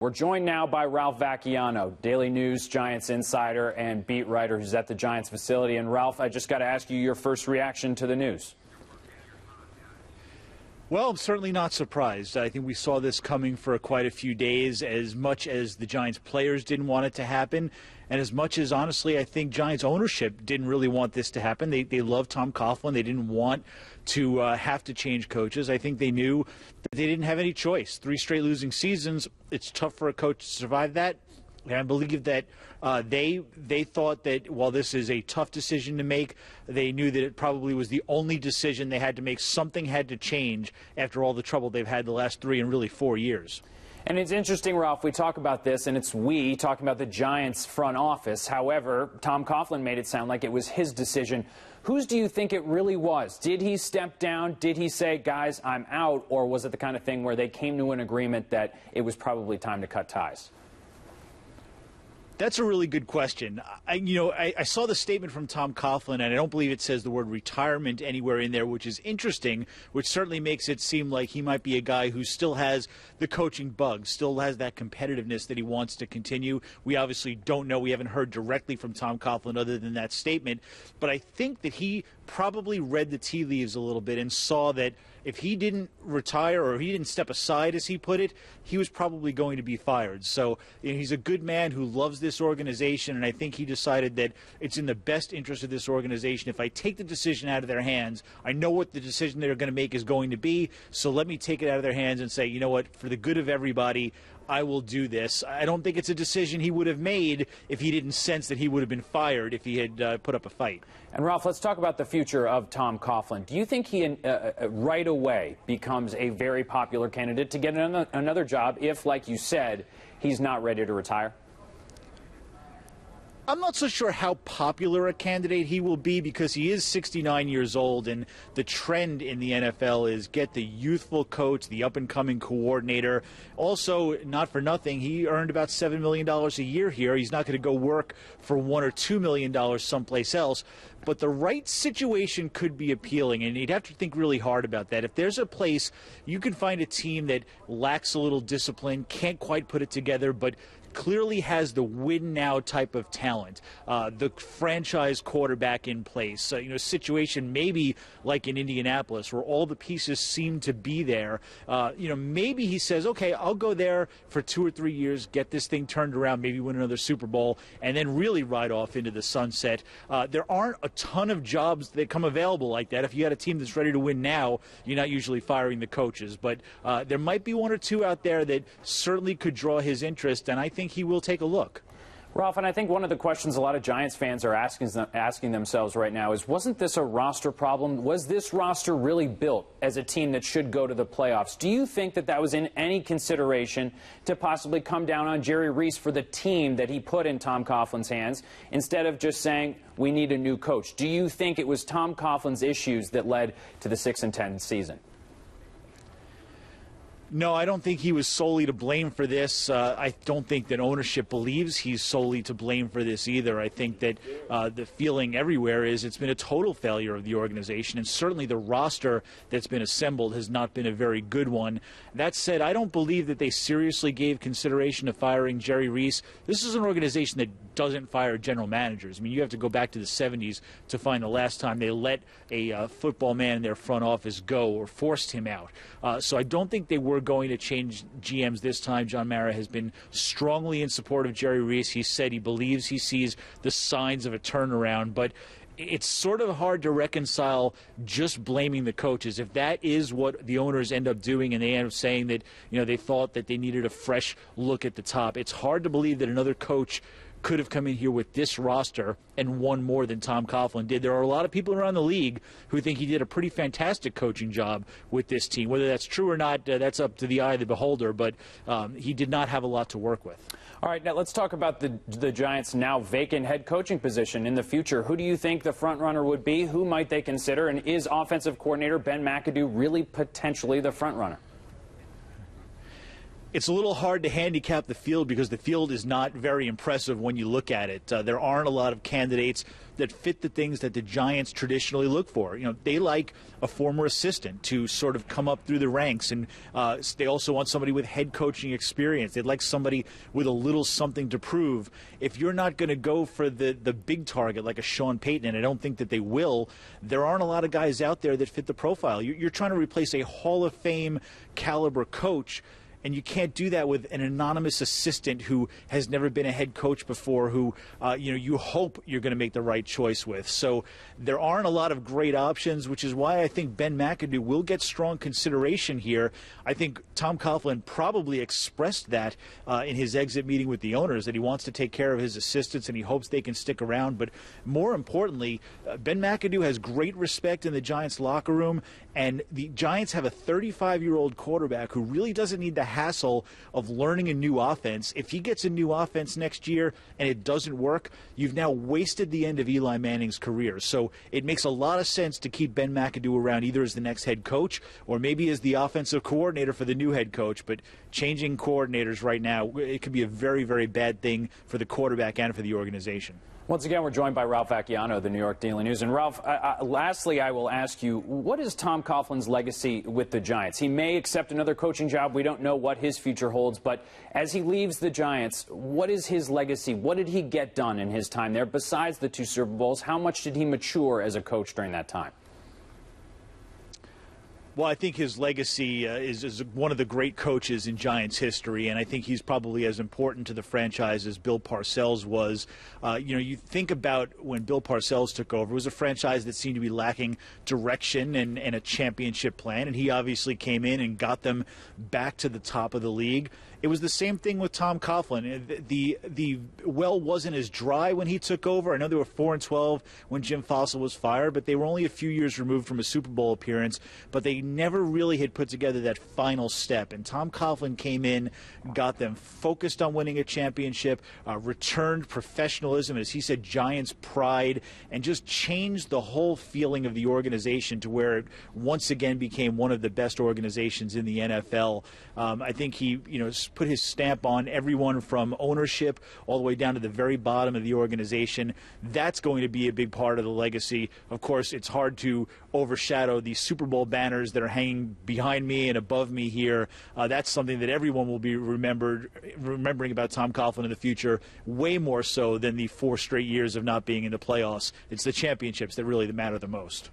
We're joined now by Ralph Vacchiano, Daily News Giants insider and beat writer who's at the Giants facility. And Ralph, I just got to ask you your first reaction to the news. Well, I'm certainly not surprised. I think we saw this coming for quite a few days, as much as the Giants players didn't want it to happen, and as much as, honestly, I think Giants ownership didn't really want this to happen. They love Tom Coughlin. They didn't want to have to change coaches. I think they knew that they didn't have any choice. 3 straight losing seasons, it's tough for a coach to survive that. And I believe that they thought that while this is a tough decision to make, they knew that it probably was the only decision they had to make. Something had to change after all the trouble they've had the last 3 and really 4 years. And it's interesting, Ralph, we talk about this, and it's we talking about the Giants front office. However, Tom Coughlin made it sound like it was his decision. Whose do you think it really was? Did he step down? Did he say, guys, I'm out? Or was it the kind of thing where they came to an agreement that it was probably time to cut ties? That's a really good question. I saw the statement from Tom Coughlin, and I don't believe it says the word retirement anywhere in there, which is interesting, which certainly makes it seem like he might be a guy who still has the coaching bug, still has that competitiveness that he wants to continue. We obviously don't know. We haven't heard directly from Tom Coughlin other than that statement. But I think that he probably read the tea leaves a little bit and saw that if he didn't retire or if he didn't step aside, as he put it, he was probably going to be fired. So he's a good man who loves this organization, and I think he decided that it's in the best interest of this organization. If I take the decision out of their hands, I know what the decision they're going to make is going to be, so let me take it out of their hands and say, you know what, for the good of everybody, I will do this. I don't think it's a decision he would have made if he didn't sense that he would have been fired if he had put up a fight. And Ralph, let's talk about the future of Tom Coughlin. Do you think he right away becomes a very popular candidate to get another job if, like you said, he's not ready to retire? I'm not so sure how popular a candidate he will be because he is 69 years old, and the trend in the NFL is get the youthful coach, the up-and-coming coordinator. Also, not for nothing, he earned about $7 million a year here. He's not going to go work for $1 or $2 million someplace else. But the right situation could be appealing, and you'd have to think really hard about that. If there's a place you can find a team that lacks a little discipline, can't quite put it together, but clearly has the win-now type of talent, the franchise quarterback in place, situation maybe like in Indianapolis where all the pieces seem to be there. Maybe he says, okay, I'll go there for 2 or 3 years, get this thing turned around, maybe win another Super Bowl, and then really ride off into the sunset. There aren't a ton of jobs that come available like that. If you got a team that's ready to win now, you're not usually firing the coaches. But there might be 1 or 2 out there that certainly could draw his interest, and I think he will take a look. Ralph, and I think one of the questions a lot of Giants fans are asking themselves right now is, wasn't this a roster problem? Was this roster really built as a team that should go to the playoffs? Do you think that that was in any consideration to possibly come down on Jerry Reese for the team that he put in Tom Coughlin's hands instead of just saying, we need a new coach? Do you think it was Tom Coughlin's issues that led to the 6-10 season? No, I don't think he was solely to blame for this. I don't think that ownership believes he's solely to blame for this either. I think that the feeling everywhere is it's been a total failure of the organization, and certainly the roster that's been assembled has not been a very good one. That said, I don't believe that they seriously gave consideration to firing Jerry Reese. This is an organization that doesn't fire general managers. I mean, you have to go back to the 70s to find the last time they let a football man in their front office go or forced him out. So I don't think they were going to change GMs this time. John Mara has been strongly in support of Jerry Reese. He said he believes he sees the signs of a turnaround, but it's sort of hard to reconcile just blaming the coaches. If that is what the owners end up doing and they end up saying that, they thought that they needed a fresh look at the top, it's hard to believe that another coach could have come in here with this roster and won more than Tom Coughlin did. There are a lot of people around the league who think he did a pretty fantastic coaching job with this team. Whether that's true or not, that's up to the eye of the beholder, but he did not have a lot to work with. All right, now let's talk about the Giants' now vacant head coaching position in the future. Who do you think the front runner would be? Who might they consider? And is offensive coordinator Ben McAdoo really potentially the front runner? It's a little hard to handicap the field because the field is not very impressive when you look at it. There aren't a lot of candidates that fit the things that the Giants traditionally look for. You know, they like a former assistant to sort of come up through the ranks, and they also want somebody with head coaching experience. They'd like somebody with a little something to prove. If you're not going to go for the big target like a Sean Payton, and I don't think that they will, there aren't a lot of guys out there that fit the profile. You're trying to replace a Hall of Fame caliber coach, and you can't do that with an anonymous assistant who has never been a head coach before, who you hope you're going to make the right choice with. So there aren't a lot of great options, which is why I think Ben McAdoo will get strong consideration here. I think Tom Coughlin probably expressed that in his exit meeting with the owners, that he wants to take care of his assistants and he hopes they can stick around. But more importantly, Ben McAdoo has great respect in the Giants locker room, and the Giants have a 35-year-old quarterback who really doesn't need the hassle of learning a new offense. If he gets a new offense next year and it doesn't work, you've now wasted the end of Eli Manning's career. So it makes a lot of sense to keep Ben McAdoo around, either as the next head coach or maybe as the offensive coordinator for the new head coach. But changing coordinators right now, it could be a very, very bad thing for the quarterback and for the organization. Once again, we're joined by Ralph Vacchiano of the New York Daily News. And Ralph, lastly, I will ask you, what is Tom Coughlin's legacy with the Giants? He may accept another coaching job. We don't know what his future holds. But as he leaves the Giants, what is his legacy? What did he get done in his time there? Besides the 2 Super Bowls, how much did he mature as a coach during that time? Well, I think his legacy is one of the great coaches in Giants history, and I think he's probably as important to the franchise as Bill Parcells was. You think about when Bill Parcells took over, it was a franchise that seemed to be lacking direction and a championship plan, and he obviously came in and got them back to the top of the league. It was the same thing with Tom Coughlin. The well wasn't as dry when he took over. I know they were 4-12 when Jim Fossil was fired, but they were only a few years removed from a Super Bowl appearance. But they never really had put together that final step. And Tom Coughlin came in, got them focused on winning a championship, returned professionalism, as he said, Giants pride, and just changed the whole feeling of the organization to where it once again became one of the best organizations in the NFL. I think he, put his stamp on everyone from ownership all the way down to the very bottom of the organization. That's going to be a big part of the legacy. Of course, it's hard to overshadow the Super Bowl banners that are hanging behind me and above me here. That's something that everyone will be remembering about Tom Coughlin in the future, way more so than the 4 straight years of not being in the playoffs. It's the championships that really matter the most.